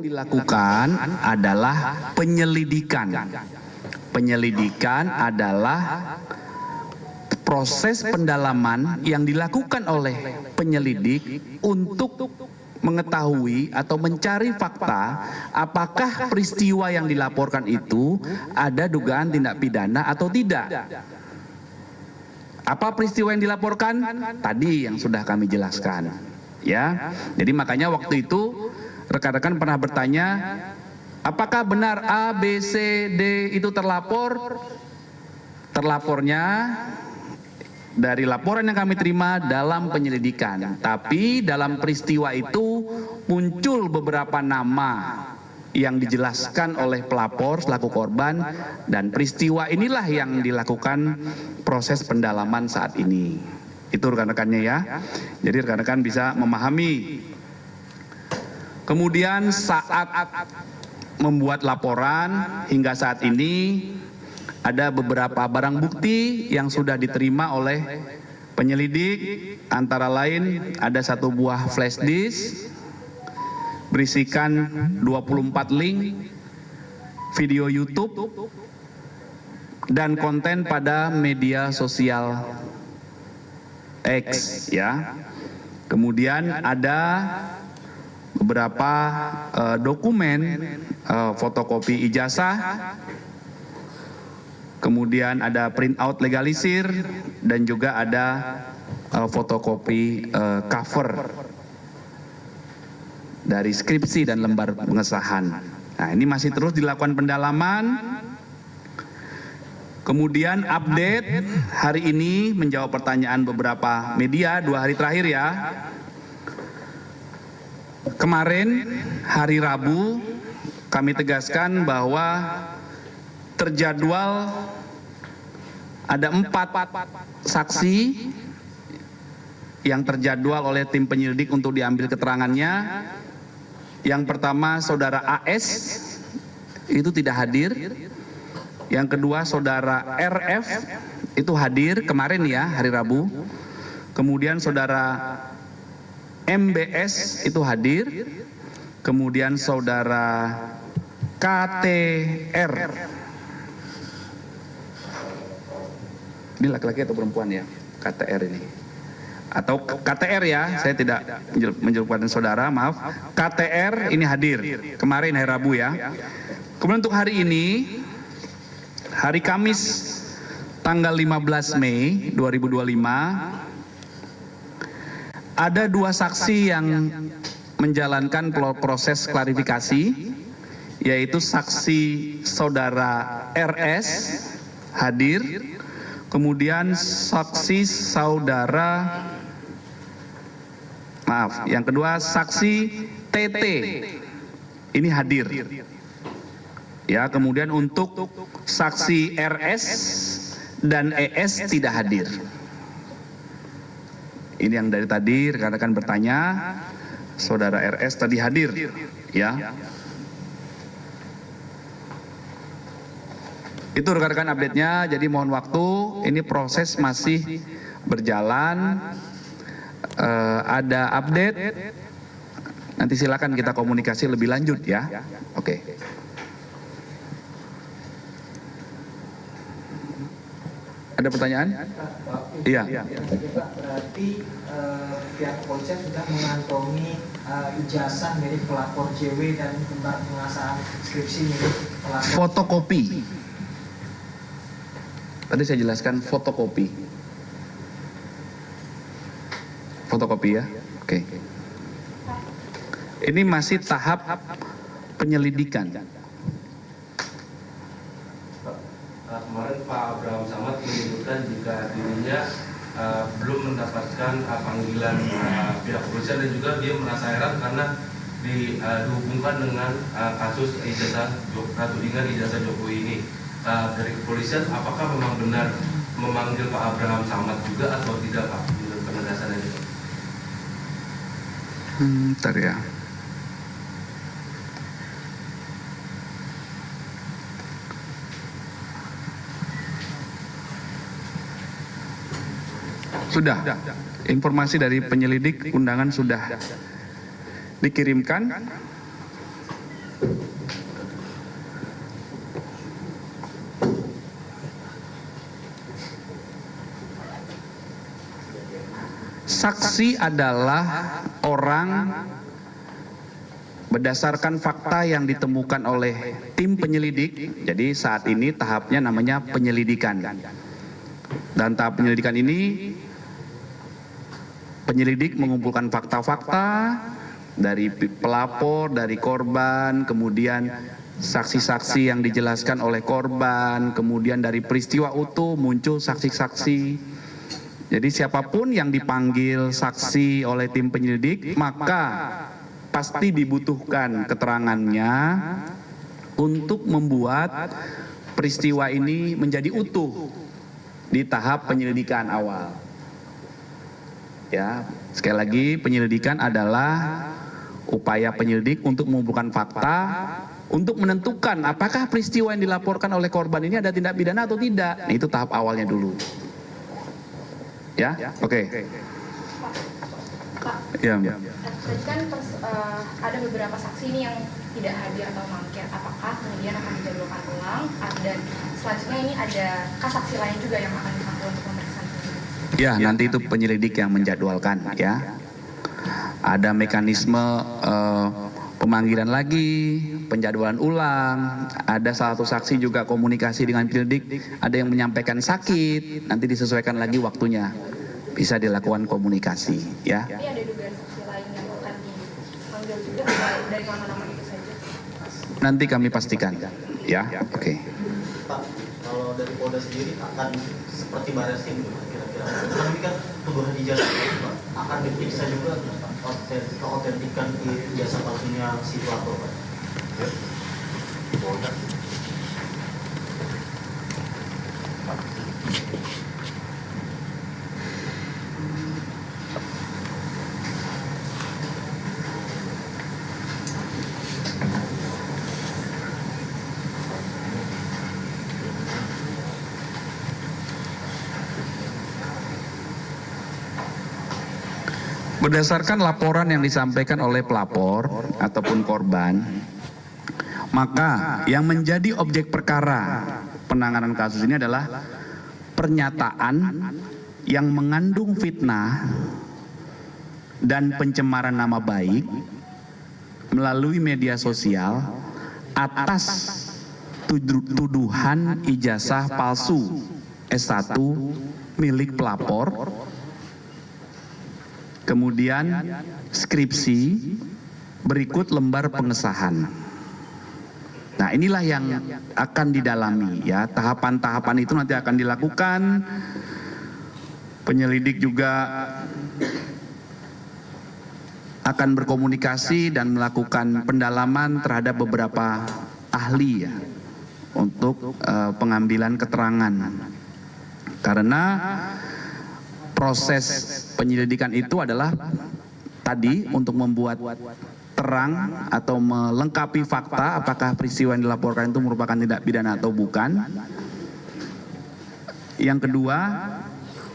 dilakukan adalah penyelidikan. Penyelidikan adalah proses pendalaman yang dilakukan oleh penyelidik untuk mengetahui atau mencari fakta apakah peristiwa yang dilaporkan itu ada dugaan tindak pidana atau tidak. Apa peristiwa yang dilaporkan? Tadi yang sudah kami jelaskan. Ya, jadi makanya waktu itu rekan-rekan pernah bertanya, apakah benar A, B, C, D itu terlapor? Terlapornya dari laporan yang kami terima dalam penyelidikan. Tapi dalam peristiwa itu muncul beberapa nama yang dijelaskan oleh pelapor selaku korban, dan peristiwa inilah yang dilakukan proses pendalaman saat ini. Itu rekan-rekannya ya. Jadi rekan-rekan bisa memahami. Kemudian saat membuat laporan hingga saat ini ada beberapa barang bukti yang sudah diterima oleh penyelidik, antara lain ada 1 buah flash disk berisikan 24 link video YouTube dan konten pada media sosial X ya. Kemudian ada beberapa dokumen fotokopi ijazah, kemudian ada printout legalisir, dan juga ada fotokopi cover dari skripsi dan lembar pengesahan. Nah, ini masih terus dilakukan pendalaman. Kemudian update hari ini menjawab pertanyaan beberapa media 2 hari terakhir ya. Kemarin hari Rabu kami tegaskan bahwa terjadwal ada 4 saksi yang terjadwal oleh tim penyelidik untuk diambil keterangannya. Yang pertama saudara AS itu tidak hadir. Yang kedua saudara RF itu hadir kemarin ya, hari Rabu. Kemudian saudara MBS itu hadir. Kemudian saudara KTR. Ini laki-laki atau perempuan ya? KTR ini. Atau KTR ya, saya tidak menjelaskan saudara, maaf. KTR ini hadir kemarin hari Rabu ya. Kemudian untuk hari ini, hari Kamis tanggal 15 Mei 2025, ada 2 saksi yang menjalankan proses klarifikasi, yaitu saksi saudara RS hadir, kemudian saksi saudara, maaf, yang kedua saksi TT ini hadir. Ya, kemudian untuk saksi RS dan ES tidak hadir. Ini yang dari tadi rekan-rekan bertanya, saudara RS tadi hadir, ya. Itu rekan-rekan update-nya, jadi mohon waktu, ini proses masih berjalan. Ada update, nanti silakan kita komunikasi lebih lanjut ya. Oke. Ada pertanyaan? Iya. Berarti pihak kepolisian sudah mengantongi ijazah milik pelapor JW dan lembar pengasahan skripsi milik pelapor. Fotokopi. Tadi saya jelaskan fotokopi. Fotokopi ya. Oke. Ini masih tahap penyelidikan. Kemarin Pak Abraham Samad menyebutkan jika dirinya belum mendapatkan panggilan pihak kepolisian, dan juga dia merasa heran karena dihubungkan dengan kasus tudingan ijazah Jokowi ini. Dari kepolisian, apakah memang benar memanggil Pak Abraham Samad juga atau tidak, Pak, menurut penegasannya itu? Bentar ya. Sudah, informasi dari penyelidik undangan sudah dikirimkan. Saksi adalah orang berdasarkan fakta yang ditemukan oleh tim penyelidik. Jadi saat ini tahapnya namanya penyelidikan. Dan tahap penyelidikan ini penyelidik mengumpulkan fakta-fakta dari pelapor, dari korban, kemudian saksi-saksi yang dijelaskan oleh korban, kemudian dari peristiwa utuh muncul saksi-saksi. Jadi siapapun yang dipanggil saksi oleh tim penyelidik, maka pasti dibutuhkan keterangannya untuk membuat peristiwa ini menjadi utuh di tahap penyelidikan awal. Ya, sekali lagi penyelidikan adalah upaya penyelidik untuk mengumpulkan fakta untuk menentukan apakah peristiwa yang dilaporkan oleh korban ini ada tindak pidana atau tidak. Nah, itu tahap awalnya dulu. Ya, oke. Pak, Ya. tadi kan ada beberapa saksi ini yang tidak hadir atau mangkir. Apakah kemudian akan dijadwalkan ulang? Dan selanjutnya ini ada saksi lain juga yang akan dipanggil untuk pemeriksaan? Ya, nanti itu penyelidik yang menjadwalkan ya. Ada mekanisme pemanggilan lagi, penjadwalan ulang, ada salah satu saksi juga komunikasi dengan penyelidik, ada yang menyampaikan sakit, nanti disesuaikan lagi waktunya, bisa dilakukan komunikasi ya. Ini ada dugaan saksi lain yang akan dipanggil juga dari nama-nama itu saja? Nanti kami pastikan ya, oke. Pak, kalau dari Polda sendiri akan seperti Barreskrim kira-kira, karena ini kan tuduhan ijazah Pak, akan diperiksa juga Pak, keautentikan ijazah palsunya si pelapor Pak. Polda. Berdasarkan laporan yang disampaikan oleh pelapor ataupun korban, maka yang menjadi objek perkara penanganan kasus ini adalah pernyataan yang mengandung fitnah dan pencemaran nama baik melalui media sosial atas tuduhan ijazah palsu S1 milik pelapor, kemudian skripsi, berikut lembar pengesahan. Nah, inilah yang akan didalami ya. Tahapan-tahapan itu nanti akan dilakukan. Penyelidik juga akan berkomunikasi dan melakukan pendalaman terhadap beberapa ahli ya untuk pengambilan keterangan. Karena proses penyelidikan itu adalah tadi untuk membuat terang atau melengkapi fakta apakah peristiwa yang dilaporkan itu merupakan tindak pidana atau bukan. Yang kedua,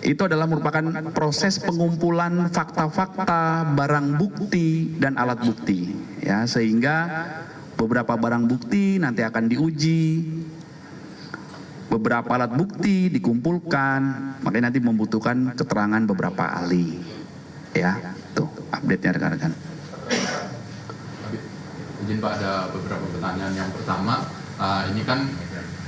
itu adalah merupakan proses pengumpulan fakta-fakta, barang bukti dan alat bukti ya, sehingga beberapa barang bukti nanti akan diuji, beberapa alat bukti dikumpulkan, makanya nanti membutuhkan keterangan beberapa ahli. Ya, tuh update-nya rekan-rekan. Izin Pak, ada beberapa pertanyaan. Yang pertama, ini kan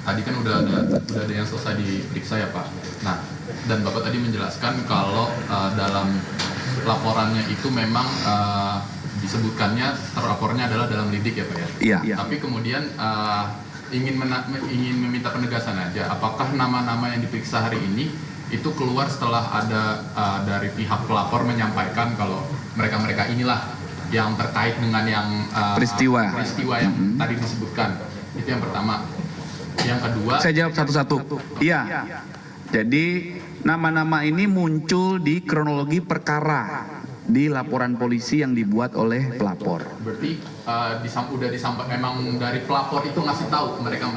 tadi kan udah ada yang selesai diperiksa ya Pak. Nah, dan Bapak tadi menjelaskan kalau dalam laporannya itu memang disebutkannya terlapornya adalah dalam lidik ya Pak ya. Iya. Tapi kemudian ingin meminta penegasan aja, apakah nama-nama yang diperiksa hari ini itu keluar setelah ada dari pihak pelapor menyampaikan kalau mereka inilah yang terkait dengan yang peristiwa yang tadi disebutkan. Itu yang pertama. Yang kedua, saya jawab satu-satu. Iya. Jadi nama-nama ini muncul di kronologi perkara di laporan polisi yang dibuat oleh pelapor. berarti udah disampaikan memang dari pelapor itu ngasih tahu mereka